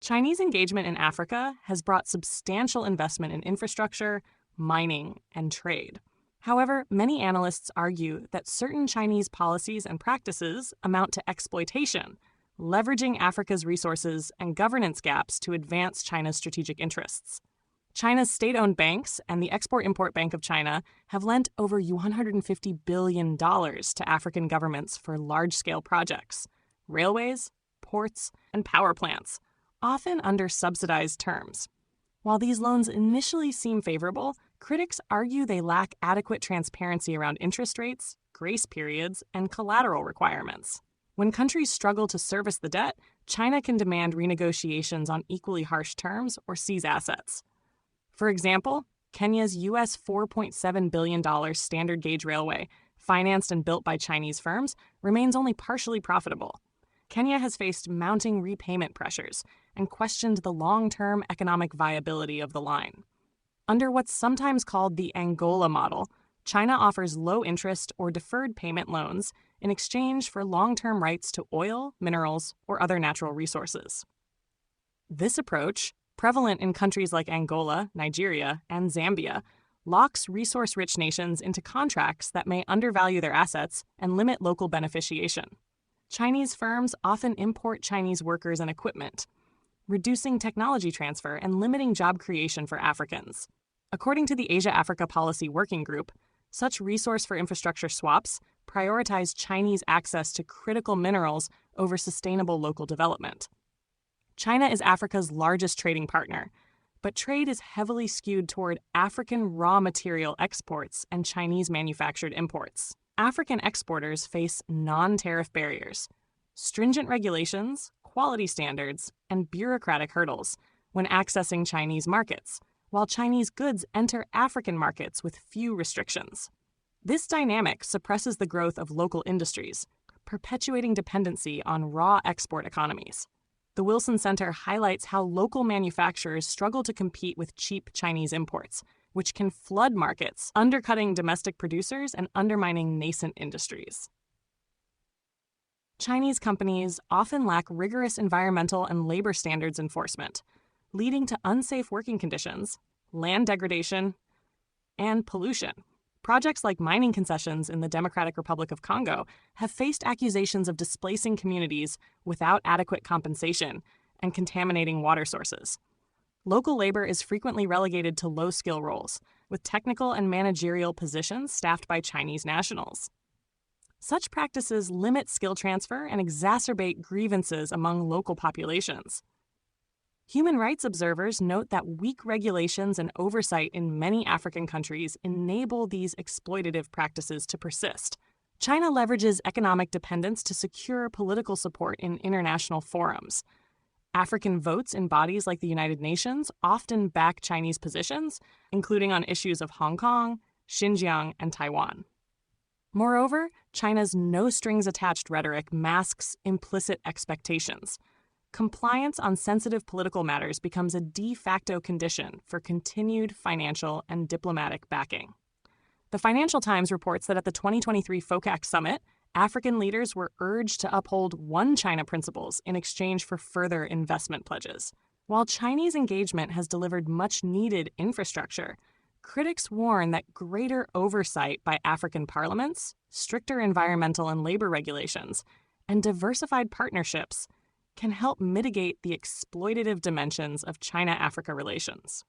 Chinese engagement in Africa has brought substantial investment in infrastructure, mining, and trade. However, many analysts argue that certain Chinese policies and practices amount to exploitation, leveraging Africa's resources and governance gaps to advance China's strategic interests. China's state-owned banks and the Export-Import Bank of China have lent over $150 billion to African governments for large-scale projects, railways, ports, and power plants, often under subsidized terms. While these loans initially seem favorable, critics argue they lack adequate transparency around interest rates, grace periods, and collateral requirements. When countries struggle to service the debt, China can demand renegotiations on equally harsh terms or seize assets. For example, Kenya's US $4.7 billion standard gauge railway, financed and built by Chinese firms, remains only partially profitable. Kenya has faced mounting repayment pressures and questioned the long-term economic viability of the line. Under what's sometimes called the Angola model, China offers low-interest or deferred payment loans in exchange for long-term rights to oil, minerals, or other natural resources. This approach, prevalent in countries like Angola, Nigeria, and Zambia, locks resource-rich nations into contracts that may undervalue their assets and limit local beneficiation. Chinese firms often import Chinese workers and equipment, reducing technology transfer and limiting job creation for Africans. According to the Asia-Africa Policy Working Group, such resource for infrastructure swaps prioritize Chinese access to critical minerals over sustainable local development. China is Africa's largest trading partner, but trade is heavily skewed toward African raw material exports and Chinese manufactured imports. African exporters face non-tariff barriers, stringent regulations, quality standards, and bureaucratic hurdles when accessing Chinese markets, while Chinese goods enter African markets with few restrictions. This dynamic suppresses the growth of local industries, perpetuating dependency on raw export economies. The Wilson Center highlights how local manufacturers struggle to compete with cheap Chinese imports, which can flood markets, undercutting domestic producers and undermining nascent industries. Chinese companies often lack rigorous environmental and labor standards enforcement, leading to unsafe working conditions, land degradation, and pollution. Projects like mining concessions in the Democratic Republic of Congo have faced accusations of displacing communities without adequate compensation and contaminating water sources. Local labor is frequently relegated to low-skill roles, with technical and managerial positions staffed by Chinese nationals. Such practices limit skill transfer and exacerbate grievances among local populations. Human rights observers note that weak regulations and oversight in many African countries enable these exploitative practices to persist. China leverages economic dependence to secure political support in international forums. African votes in bodies like the United Nations often back Chinese positions, including on issues of Hong Kong, Xinjiang, and Taiwan. Moreover, China's no-strings-attached rhetoric masks implicit expectations. Compliance on sensitive political matters becomes a de facto condition for continued financial and diplomatic backing. The Financial Times reports that at the 2023 FOCAC summit, African leaders were urged to uphold one China principles in exchange for further investment pledges. While Chinese engagement has delivered much-needed infrastructure, critics warn that greater oversight by African parliaments, stricter environmental and labor regulations, and diversified partnerships can help mitigate the exploitative dimensions of China-Africa relations.